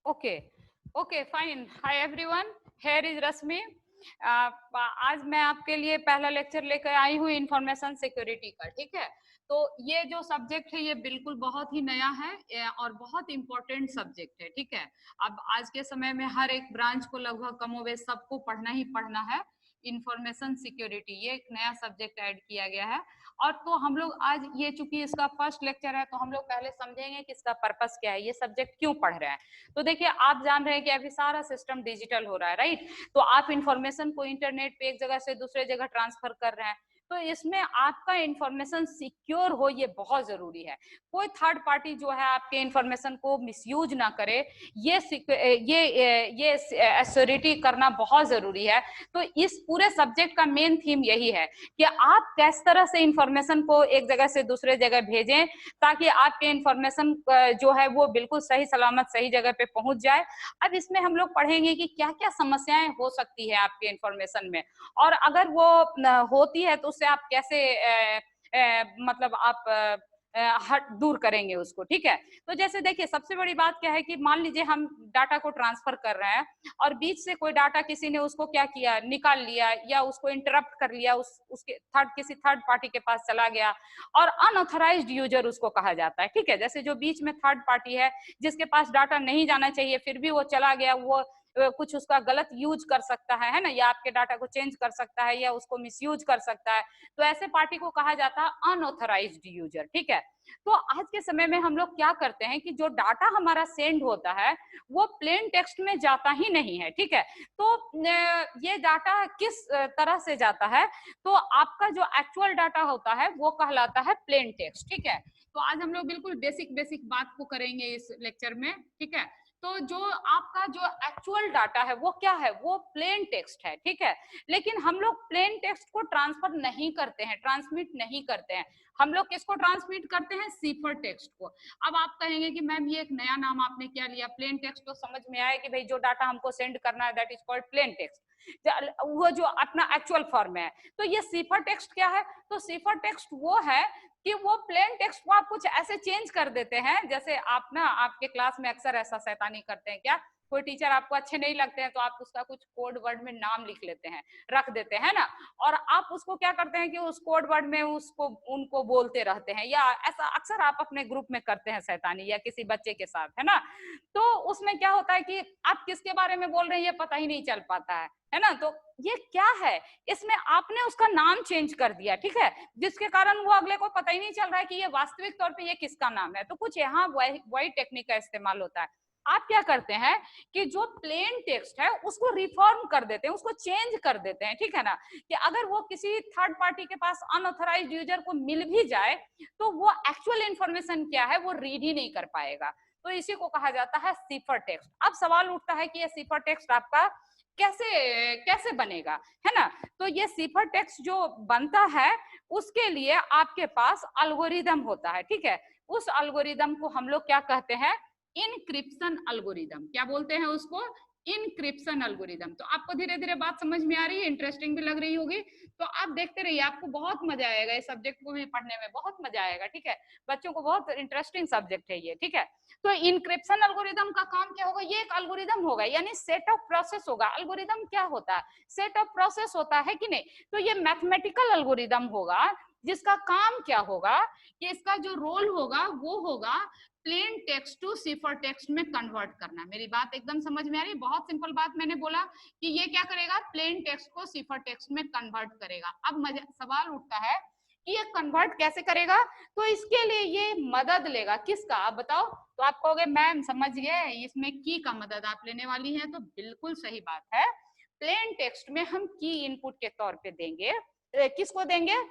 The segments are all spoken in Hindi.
Okay okay fine. Hi everyone, here is Rashmi. आज मैं आपके लिए पहला लेक्चर लेकर आई हूँ इंफॉर्मेशन सिक्योरिटी का. ठीक है, तो ये जो सब्जेक्ट है ये बिल्कुल बहुत ही नया है और बहुत इंपॉर्टेंट सब्जेक्ट है. ठीक है, अब आज के समय में हर एक ब्रांच को लगभग कमोबेश सबको पढ़ना ही पढ़ना है. इंफॉर्मेशन सिक्योरिटी ये एक नया सब्जेक्ट ऐड किया गया है. और तो हम लोग आज ये चूंकि इसका फर्स्ट लेक्चर है तो हम लोग पहले समझेंगे कि इसका पर्पस क्या है, ये सब्जेक्ट क्यों पढ़ रहे हैं. तो देखिए, आप जान रहे हैं कि अभी सारा सिस्टम डिजिटल हो रहा है, राइट. तो आप इंफॉर्मेशन को इंटरनेट पे एक जगह से दूसरे जगह ट्रांसफर कर रहे हैं, तो इसमें आपका इंफॉर्मेशन सिक्योर हो ये बहुत जरूरी है. कोई थर्ड पार्टी जो है आपके इंफॉर्मेशन को मिसयूज ना करे, ये एश्योरिटी करना बहुत जरूरी है. तो इस पूरे सब्जेक्ट का मेन थीम यही है कि आप किस तरह से इंफॉर्मेशन को एक जगह से दूसरे जगह भेजें ताकि आपके इंफॉर्मेशन जो है वो बिल्कुल सही सलामत सही जगह पे पहुंच जाए. अब इसमें हम लोग पढ़ेंगे कि क्या क्या समस्याएं हो सकती है आपके इंफॉर्मेशन में, और अगर वो होती है तो उससे आप कैसे मतलब आप हट दूर करेंगे उसको. ठीक है, तो जैसे देखिए, सबसे बड़ी बात क्या है कि मान लीजिए हम डाटा को ट्रांसफर कर रहे हैं और बीच से कोई डाटा किसी ने उसको क्या किया, निकाल लिया या उसको इंटरप्ट कर लिया, उसके किसी थर्ड पार्टी के पास चला गया, और अनऑथराइज्ड यूजर उसको कहा जाता है. ठीक है, जैसे जो बीच में थर्ड पार्टी है जिसके पास डाटा नहीं जाना चाहिए फिर भी वो चला गया, वो कुछ उसका गलत यूज कर सकता है ना, या आपके डाटा को चेंज कर सकता है या उसको मिसयूज कर सकता है, तो ऐसे पार्टी को कहा जाता है अनऑथराइज्ड यूजर. ठीक है, तो आज के समय में हम लोग क्या करते हैं कि जो डाटा हमारा सेंड होता है वो प्लेन टेक्स्ट में जाता ही नहीं है. ठीक है, तो ये डाटा किस तरह से जाता है, तो आपका जो एक्चुअल डाटा होता है वो कहलाता है प्लेन टेक्स्ट. ठीक है, तो आज हम लोग बिल्कुल बेसिक बेसिक बात को करेंगे इस लेक्चर में. ठीक है, तो जो आपका जो एक्चुअल डाटा है वो क्या है, वो प्लेन टेक्स्ट है. ठीक है, लेकिन हम लोग प्लेन टेक्स्ट को ट्रांसफर नहीं करते हैं, ट्रांसमिट नहीं करते हैं. हम लोग किसको ट्रांसमिट करते हैं, सिफर टेक्स्ट को. अब आप कहेंगे कि मैम ये एक नया नाम आपने क्या लिया, प्लेन टेक्स्ट तो समझ में आया कि भाई जो डाटा हमको सेंड करना है that is called plain text, वो जो अपना एक्चुअल फॉर्म है. तो ये सिफर टेक्स्ट क्या है, तो सिफर टेक्स्ट वो है कि वो प्लेन टेक्स्ट को आप कुछ ऐसे चेंज कर देते हैं, जैसे आप ना आपके क्लास में अक्सर ऐसा शैतानी करते हैं क्या, कोई टीचर आपको अच्छे नहीं लगते हैं तो आप उसका कुछ कोड वर्ड में नाम लिख लेते हैं, रख देते हैं ना, और आप उसको क्या करते हैं कि उस कोड वर्ड में उसको उनको बोलते रहते हैं, या ऐसा अक्सर आप अपने ग्रुप में करते हैं शैतानी या किसी बच्चे के साथ, है ना. तो उसमें क्या होता है कि आप किसके बारे में बोल रहे हैं ये पता ही नहीं चल पाता है ना. तो ये क्या है, इसमें आपने उसका नाम चेंज कर दिया. ठीक है, जिसके कारण वो अगले को पता ही नहीं चल रहा है कि ये वास्तविक तौर पे ये किसका नाम है. तो कुछ यहाँ वही टेक्निक का इस्तेमाल होता है. आप क्या करते हैं कि जो प्लेन टेक्स्ट है उसको रिफॉर्म कर देते हैं, उसको चेंज कर देते हैं. ठीक है ना, कि अगर वो किसी थर्ड पार्टी के पास अनऑथराइज्ड यूजर को मिल भी जाए तो वो एक्चुअल इंफॉर्मेशन क्या है वो रीड ही नहीं कर पाएगा. तो इसी को कहा जाता है सिफर टेक्स्ट. अब सवाल उठता है कि ये सिफर टेक्स्ट आपका कैसे कैसे बनेगा, है ना. तो ये सिफर टेक्स्ट जो बनता है उसके लिए आपके पास अल्गोरिदम होता है. ठीक है, उस अल्गोरिदम को हम लोग क्या कहते हैं, इनक्रिप्शन अल्गोरिदम. क्या बोलते हैं उसको, इनक्रिप्शन अल्गोरिदम. तो आपको धीरे धीरे बात समझ में आ रही है, इंटरेस्टिंग भी लग रही होगी, तो आप देखते रहिए, आपको बहुत मजा आएगा इस सब्जेक्ट को भी पढ़ने में, बहुत मजा आएगा. ठीक है, बच्चों को बहुत इंटरेस्टिंग सब्जेक्ट है ये. ठीक है, तो इनक्रिप्शन अल्गोरिदम का काम क्या होगा, ये एक अल्गोरिदम होगा यानी सेट ऑफ प्रोसेस होगा. अल्गोरिदम क्या होता है, सेट ऑफ प्रोसेस होता है कि नहीं. तो ये मैथमेटिकल अल्गोरिदम होगा जिसका काम क्या होगा कि इसका जो रोल होगा वो होगा plain text to cipher text में कन्वर्ट करना. मेरी बात एकदम समझ में आ रही है, बहुत सिंपल बात मैंने बोला कि ये क्या करेगा, प्लेन टेक्स्ट को सिफर टेक्स्ट में कन्वर्ट करेगा. अब सवाल उठता है कि ये कन्वर्ट कैसे करेगा, तो इसके लिए ये मदद लेगा किसका, आप बताओ. तो आप कहोगे मैम समझ गए, इसमें की का मदद आप लेने वाली हैं, तो बिल्कुल सही बात है. प्लेन टेक्स्ट में हम की इनपुट के तौर पे देंगे, किसको देंगे,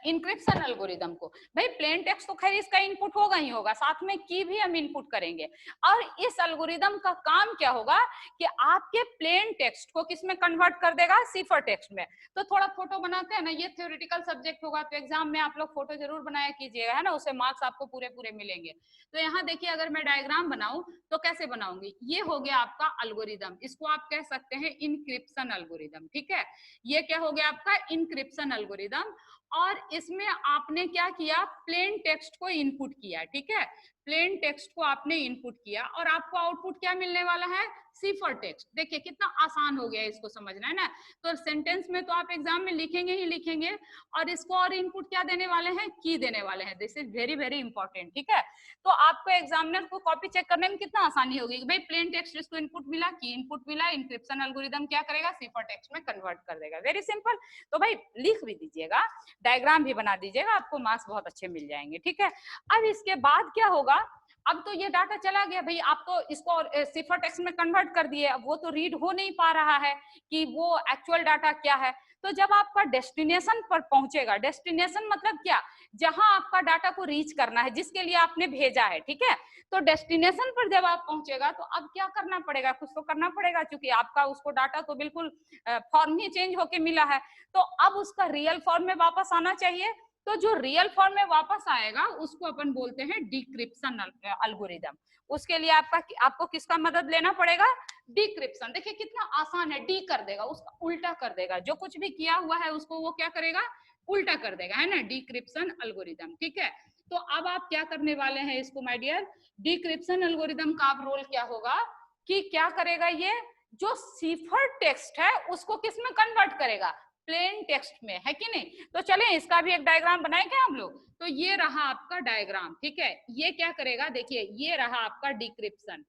इंक्रिप्शन एल्गोरिदम को. भाई प्लेन टेक्स्ट तो खैर इसका इनपुट होगा ही होगा, साथ में की भी हम इनपुट करेंगे. और इस एल्गोरिदम का काम क्या होगा कि आपके प्लेन टेक्स्ट को किसमें कन्वर्ट कर देगा, सिफर टेक्स्ट में. तो थोड़ा फोटो बनाते हैं ना, ये थ्योरेटिकल सब्जेक्ट होगा तो एग्जाम में आप लोग फोटो जरूर बनाया कीजिएगा, है ना, उससे मार्क्स आपको पूरे पूरे मिलेंगे. तो यहाँ देखिए, अगर मैं डायग्राम बनाऊं तो कैसे बनाऊंगी, ये हो गया आपका एल्गोरिदम, इसको आप कह सकते हैं इनक्रिप्शन एल्गोरिदम. ठीक है, ये क्या हो गया आपका इनक्रिप्शन एल्गोरिदम. और इसमें आपने क्या किया, प्लेन टेक्स्ट को इनपुट किया. ठीक है, प्लेन टेक्स्ट को आपने इनपुट किया और आपको आउटपुट क्या मिलने वाला है, सिफर टेक्स्ट। देखिए कितना आसान हो गया इसको समझना, है ना। तो सेंटेंस में तो आप एग्जाम में लिखेंगे ही लिखेंगे, और इसको और इनपुट क्या देने वाले हैं, की देने वाले हैं। This is very very important, ठीक है। तो आपको एग्जामिनर को कॉपी चेक करने में कितना आसानी होगी कि भाई प्लेन टेक्स्ट इसको इनपुट मिला, की इनपुट मिला, इंक्रिप्शन एल्गोरिदम क्या करेगा, सिफर टेक्स्ट में कन्वर्ट कर देगा। Very simple. तो भाई लिख भी दीजिएगा, डायग्राम भी बना दीजिएगा, आपको मार्क्स बहुत अच्छे मिल जाएंगे, ठीक है। अब इसके बाद क्या होगा, अब तो ये डाटा चला गया भाई, आप तो इसको सिफर टेक्स्ट में कन्वर्ट कर दिए, अब वो तो रीड हो नहीं पा रहा है कि वो एक्चुअल डाटा क्या है। तो जब आपका डेस्टिनेशन पर पहुंचेगा, डेस्टिनेशन मतलब क्या, जहां आपका डाटा को रीच करना है, जिसके लिए आपने भेजा है, ठीक है। तो डेस्टिनेशन पर जब आप पहुंचेगा तो अब क्या करना पड़ेगा, कुछ तो करना पड़ेगा, क्योंकि आपका उसको डाटा तो बिल्कुल फॉर्म ही चेंज होके मिला है। तो अब उसका रियल फॉर्म में वापस आना चाहिए। तो जो रियल फॉर्म में वापस आएगा उसको अपन बोलते हैं डिक्रिप्शन एल्गोरिदम। उसके लिए आपको किसका मदद लेना पड़ेगा, डिक्रिप्शन। देखिए कितना आसान है, डी कर देगा, उसका उल्टा कर देगा, जो कुछ भी किया हुआ है उसको वो क्या करेगा, उल्टा कर देगा, है ना, डिक्रिप्शन एल्गोरिदम, ठीक है। तो अब आप क्या करने वाले हैं इसको माय डियर, डिक्रिप्शन एल्गोरिदम का अब रोल क्या होगा कि क्या करेगा, ये जो सिफर टेक्स्ट है उसको किस में कन्वर्ट करेगा, प्लेन टेक्स्ट में, है कि नहीं। तो चलें इसका भी एक डायग्राम बनाएंगे हम लोग। तो ये रहा आपका डायग्राम, ठीक है। ये क्या करेगा, देखिए ये रहा आपका डिक्रिप्शन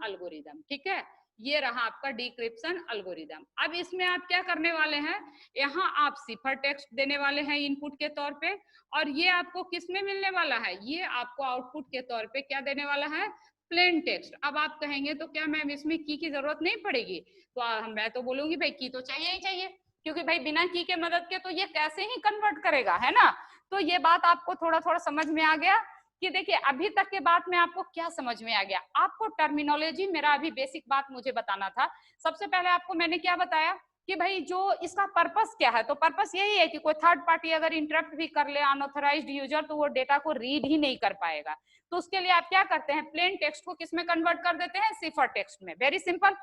एल्गोरिदम, ठीक है। ये रहा आपका डिक्रिप्शन एल्गोरिदम। अब इसमें आप क्या करने वाले हैं, यहाँ आप सिफर टेक्स्ट देने वाले हैं इनपुट के तौर पे, और ये आपको किस में मिलने वाला है, ये आपको आउटपुट के तौर पे क्या देने वाला है, प्लेन टेक्स्ट। अब आप कहेंगे तो क्या मैम इसमें की जरूरत नहीं पड़ेगी, तो मैं तो बोलूंगी भाई की तो चाहिए ही चाहिए, क्योंकि भाई बिना की के मदद के तो ये कैसे ही कन्वर्ट करेगा, है ना। तो ये बात आपको थोड़ा थोड़ा समझ में आ गया कि देखिए अभी तक के बात में आपको क्या समझ में आ गया। आपको टर्मिनोलॉजी, मेरा अभी बेसिक बात मुझे बताना था। सबसे पहले आपको मैंने क्या बताया कि भाई जो इसका पर्पस क्या है, तो पर्पस यही है कि कोई थर्ड पार्टी अगर इंटरप्ट भी कर ले अनऑथराइज्ड यूजर, तो वो डेटा को रीड ही नहीं कर पाएगा। तो उसके लिए आप क्या करते हैं, प्लेन टेक्स्ट को किस में कन्वर्ट कर देते हैं, सिफर टेक्स्ट में। Very simple.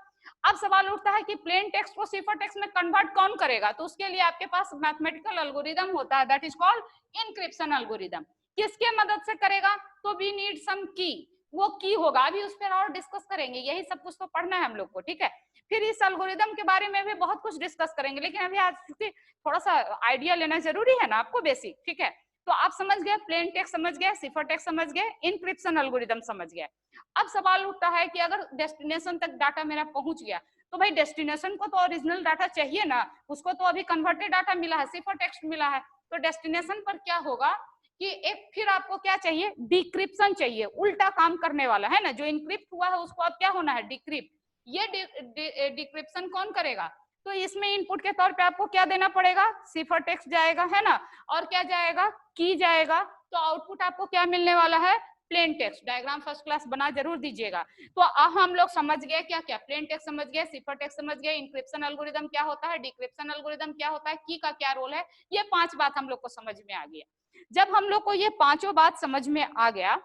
अब सवाल उठता है कि प्लेन टेक्स्ट को सिफर टेक्स्ट में कन्वर्ट कौन करेगा, तो उसके लिए आपके पास मैथमेटिकल एल्गोरिदम होता है, that is called encryption algorithm. किसके मदद से करेगा, तो वी नीड सम की, वो की होगा, अभी उस पर और डिस्कस करेंगे, यही सब कुछ तो पढ़ना है हम लोग को, ठीक है। फिर इस एल्गोरिदम के बारे में भी बहुत कुछ डिस्कस करेंगे, लेकिन अभी आज क्योंकि थोड़ा सा आइडिया लेना जरूरी है ना आपको, बेसिक, ठीक है। तो आप समझ गए, प्लेन टेक्स्ट समझ गए, सिफर टेक्स्ट समझ गए, इनक्रिप्शन एल्गोरिदम समझ गए। अब सवाल उठता है कि अगर डेस्टिनेशन तक डाटा मेरा पहुंच गया, तो भाई डेस्टिनेशन को तो ओरिजिनल डाटा चाहिए ना, उसको तो अभी कन्वर्टेड डाटा मिला है, सिफर टेक्स्ट मिला है। तो डेस्टिनेशन पर क्या होगा कि एक फिर आपको क्या चाहिए, डिक्रिप्शन चाहिए, उल्टा काम करने वाला, है ना। जो इनक्रिप्ट हुआ है उसको अब क्या होना है, डिक्रिप्ट। ये डिक्रिप्शन कौन करेगा, तो इसमें इनपुट के तौर पे आपको क्या देना पड़ेगा, सिफर टेक्स्ट जाएगा, है ना, और क्या जाएगा, की जाएगा। तो आउटपुट आपको क्या मिलने वाला है, plain text. Diagram first class बना जरूर दीजिएगा। तो अब हम लोग समझ गए क्या क्या, प्लेन टेक्स्ट समझ गए, सिफर टेक्स्ट समझ गए, इंक्रिप्शन एल्गोरिदम क्या होता है, डिक्रिप्शन एल्गोरिदम क्या होता है, की का क्या रोल है, ये 5 बात हम लोग को समझ में आ गया। जब हम लोग को ये पांचों बात समझ में आ गया,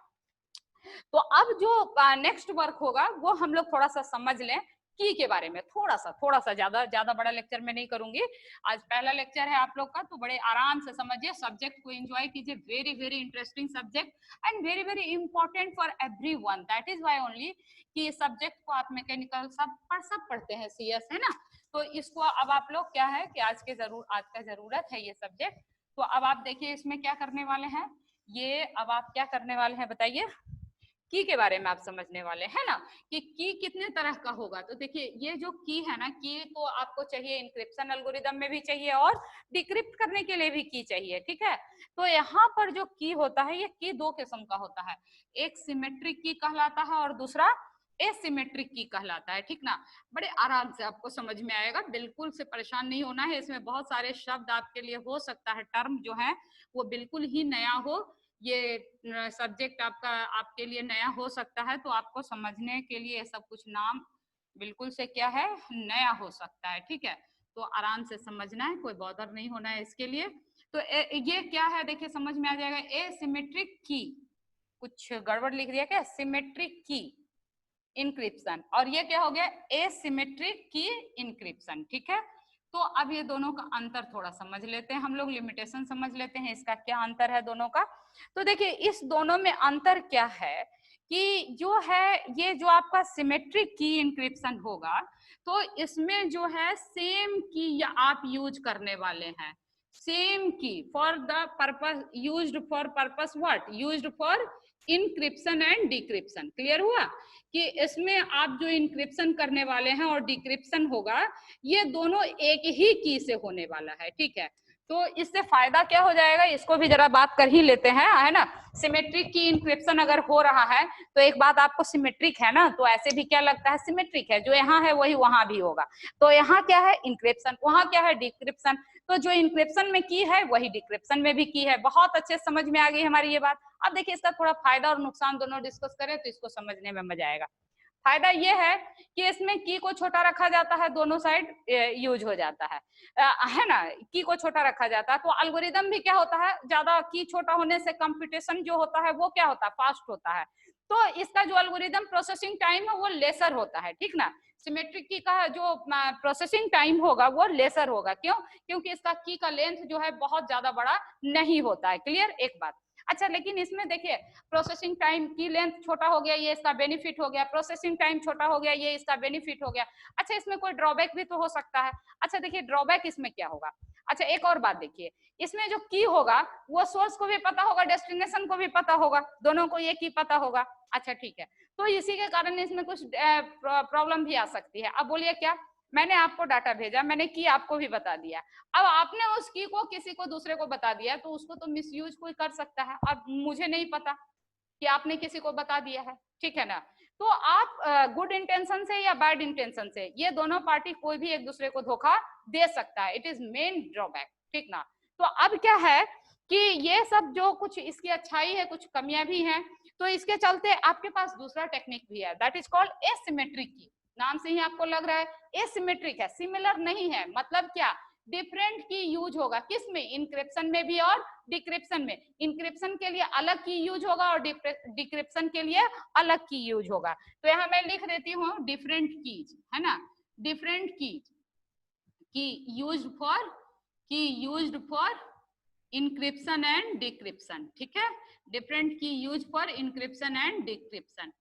तो अब जो नेक्स्ट वर्क होगा वो हम लोग थोड़ा सा समझ लें की के बारे में, थोड़ा सा, ज्यादा बड़ा लेक्चर में नहीं करूंगी। आज पहला लेक्चर है आप लोग का, तो बड़े आराम से समझिए, सब्जेक्ट को एंजॉय कीजिए। Very very interesting subject and very very important for everyone, that is why only कि सब्जेक्ट को आप मैकेनिकल सब पढ़ते हैं, सीएस, है ना। तो इसको अब आप लोग क्या है कि आज का जरूरत है ये सब्जेक्ट। तो अब आप देखिए इसमें क्या करने वाले हैं, ये अब आप क्या करने वाले हैं बताइए, की के बारे में आप समझने वाले हैं ना, कि की कितने तरह का होगा। तो देखिए ये जो की है ना, की तो आपको चाहिए इंक्रिप्शन एल्गोरिदम में भी चाहिए और डिक्रिप्ट करने के लिए भी की चाहिए, ठीक है। तो यहाँ पर जो की होता है, ये की दो किस्म का होता है, एक सिमेट्रिक की कहलाता है और दूसरा एसिमेट्रिक की कहलाता है, ठीक ना। बड़े आराम से आपको समझ में आएगा, बिल्कुल से परेशान नहीं होना है। इसमें बहुत सारे शब्द आपके लिए हो सकता है, टर्म जो है वो बिल्कुल ही नया हो, ये सब्जेक्ट आपके लिए नया हो सकता है, तो आपको समझने के लिए सब कुछ नाम बिल्कुल से क्या है, नया हो सकता है, ठीक है। तो आराम से समझना है, कोई बॉदर नहीं होना है इसके लिए। तो ये क्या है देखिए, समझ में आ जाएगा, एसिमेट्रिक की, कुछ गड़बड़ लिख दिया क्या, सिमेट्रिक की इंक्रिप्शन, और ये क्या हो गया, एसिमेट्रिक की इंक्रिप्शन, ठीक है। तो अब ये दोनों का अंतर थोड़ा समझ लेते हैं हम लोग, लिमिटेशन समझ लेते हैं, इसका क्या अंतर है दोनों का। तो देखिए इस दोनों में अंतर क्या है कि जो है ये जो आपका सिमेट्रिक की इंक्रिप्शन होगा तो इसमें जो है सेम की आप यूज करने वाले हैं, same key for the purpose used for purpose what, used for encryption and decryption. Clear हुआ कि इसमें आप जो इंक्रिप्शन करने वाले हैं और डिक्रिप्शन होगा ये दोनों एक ही की से होने वाला है, ठीक है। तो इससे फायदा क्या हो जाएगा इसको भी जरा बात कर ही लेते हैं, है ना। सिमेट्रिक की इंक्रिप्शन अगर हो रहा है तो एक बात आपको सिमेट्रिक है ना, तो ऐसे भी क्या लगता है सिमेट्रिक है, जो यहाँ है वही वहां भी होगा। तो यहाँ क्या है इंक्रिप्शन, वहां क्या है डिक्रिप्शन, तो जो इंक्रिप्शन में की है वही डिक्रिप्शन में भी की है। बहुत अच्छे समझ में आ गई हमारी ये बात। अब देखिए इसका थोड़ा फायदा और नुकसान दोनों डिस्कस करें तो इसको समझने में मजा आएगा। फायदा ये है कि इसमें की को छोटा रखा जाता है, दोनों साइड यूज हो जाता है ना, की को छोटा रखा जाता है। तो एल्गोरिदम भी क्या होता है, ज्यादा की छोटा होने से कंप्यूटेशन जो होता है वो क्या होता है फास्ट होता है। तो इसका जो एल्गोरिदम प्रोसेसिंग टाइम है वो लेसर होता है, ठीक ना। सिमेट्रिक की का जो प्रोसेसिंग टाइम होगा वो लेसर होगा, क्यों, क्योंकि इसका की का लेंथ जो है बहुत ज्यादा बड़ा नहीं होता है। क्लियर एक बात। अच्छा लेकिन इसमें देखिए प्रोसेसिंग टाइम की लेंथ छोटा हो गया ये इसका बेनिफिट हो गया, प्रोसेसिंग टाइम छोटा हो गया ये इसका बेनिफिट हो गया। अच्छा इसमें कोई ड्रॉबैक भी तो हो सकता है। अच्छा देखिए ड्रॉबैक इसमें क्या होगा। अच्छा एक और बात देखिए, इसमें जो की होगा वो सोर्स को भी पता होगा डेस्टिनेशन को भी पता होगा, दोनों को ये की पता होगा। अच्छा ठीक है, तो इसी के कारण इसमें कुछ प्रॉब्लम भी आ सकती है। अब बोलिए क्या, मैंने आपको डाटा भेजा, मैंने की आपको भी बता दिया, अब आपने उस की को किसी को दूसरे को बता दिया तो उसको तो मिसयूज कोई कर सकता है। अब मुझे नहीं पता कि आपने किसी को बता दिया है, ठीक है ना। तो आप गुड इंटेंशन से या बैड इंटेंशन से ये दोनों पार्टी कोई भी एक दूसरे को धोखा दे सकता है, इट इज मेन ड्रॉबैक, ठीक ना। तो अब क्या है कि ये सब जो कुछ इसकी अच्छाई है कुछ कमियां भी हैं, तो इसके चलते आपके पास दूसरा टेक्निक भी है, दैट इज कॉल्ड एसिमेट्रिक की। नाम से ही आपको लग रहा है एसिमेट्रिक है, सिमिलर नहीं है, मतलब क्या डिफरेंट की यूज होगा, किसमें, इंक्रिप्शन में भी और डिक्रिप्शन में। इंक्रिप्शन के लिए अलग की यूज होगा और डिक्रिप्शन के लिए अलग की यूज होगा। तो यहाँ मैं लिख देती हूँ डिफरेंट कीज, है ना, different keys key used for encryption and decryption, ठीक है। Different key use for encryption and decryption,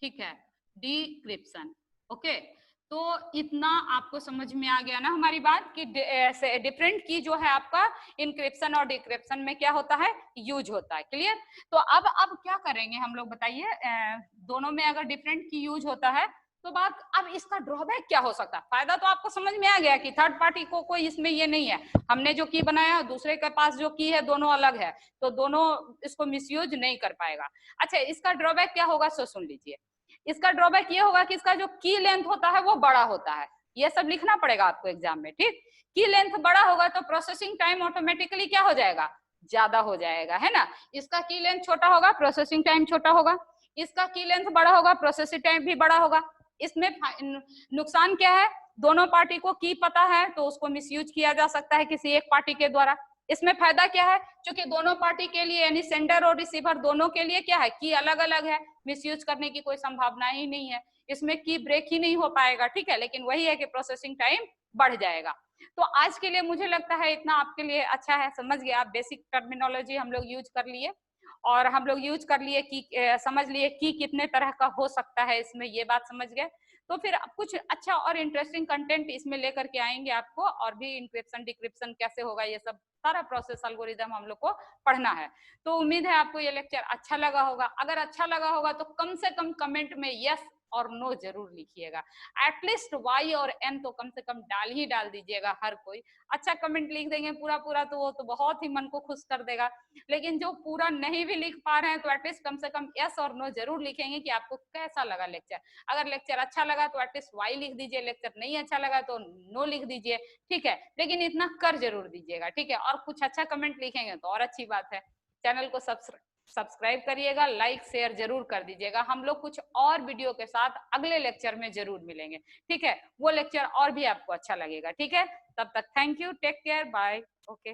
ठीक है, डिक्रिप्शन। ओके तो इतना आपको समझ में आ गया ना हमारी बात कि डिफरेंट की जो है आपका इंक्रिप्शन और डिक्रिप्शन में क्या होता है यूज होता है। क्लियर। तो अब क्या करेंगे हम लोग बताइए, दोनों में अगर डिफरेंट की यूज होता है तो बात, अब इसका ड्रॉबैक क्या हो सकता है। फायदा तो आपको समझ में आ गया कि थर्ड पार्टी को कोई इसमें ये नहीं है, हमने जो की बनाया दूसरे के पास जो की है दोनों अलग है, तो दोनों इसको मिसयूज नहीं कर पाएगा। अच्छा इसका ड्रॉबैक क्या होगा सो सुन लीजिए। इसका ड्रॉबैक ये होगा कि इसका जो की लेंथ होता है वो बड़ा होता है, ये सब लिखना पड़ेगा आपको एग्जाम में, ठीक। की लेंथ बड़ा होगा तो प्रोसेसिंग टाइम ऑटोमेटिकली क्या हो जाएगा, ज्यादा हो जाएगा, है ना। इसका की लेंथ छोटा होगा प्रोसेसिंग टाइम छोटा होगा, इसका की लेंथ बड़ा होगा प्रोसेसिंग टाइम भी बड़ा होगा। इसमें नुकसान क्या है, दोनों पार्टी को की पता है तो उसको मिसयूज किया जा सकता है किसी एक पार्टी के द्वारा। इसमें फायदा क्या है, क्योंकि दोनों पार्टी के लिए यानी सेंडर और रिसीवर दोनों के लिए क्या है की अलग अलग है, मिसयूज करने की कोई संभावना ही नहीं है, इसमें की ब्रेक ही नहीं हो पाएगा, ठीक है। लेकिन वही है कि प्रोसेसिंग टाइम बढ़ जाएगा। तो आज के लिए मुझे लगता है इतना आपके लिए अच्छा है, समझ गए आप, बेसिक टर्मिनोलॉजी हम लोग यूज कर लिए और हम लोग यूज कर लिए कि समझ लिए कि कितने तरह का हो सकता है इसमें, ये बात समझ गए। तो फिर कुछ अच्छा और इंटरेस्टिंग कंटेंट इसमें लेकर के आएंगे आपको, और भी इंक्रिप्शन डिक्रिप्शन कैसे होगा ये सब सारा प्रोसेस एल्गोरिदम हम लोग को पढ़ना है। तो उम्मीद है आपको ये लेक्चर अच्छा लगा होगा। अगर अच्छा लगा होगा तो कम से कम कमेंट में यस और नो जरूर लिखिएगा, एटलीस्ट वाई और एन तो कम से कम डाल दीजिएगा हर कोई। अच्छा कमेंट लिख देंगे पूरा पूरा तो वो तो बहुत ही मन को खुश कर देगा, लेकिन जो पूरा नहीं भी लिख पा रहे हैं तो एटलीस्ट कम से कम यस और नो जरूर लिखेंगे कि आपको कैसा लगा लेक्चर। अगर लेक्चर अच्छा लगा तो एटलीस्ट वाई लिख दीजिए, लेक्चर नहीं अच्छा लगा तो नो लिख दीजिए, ठीक है। लेकिन इतना कर जरूर दीजिएगा, ठीक है। और कुछ अच्छा कमेंट लिखेंगे तो और अच्छी बात है। चैनल को सब्सक्राइब करिएगा, लाइक शेयर जरूर कर दीजिएगा। हम लोग कुछ और वीडियो के साथ अगले लेक्चर में जरूर मिलेंगे, ठीक है। वो लेक्चर और भी आपको अच्छा लगेगा, ठीक है। तब तक thank you, take care, bye, okay.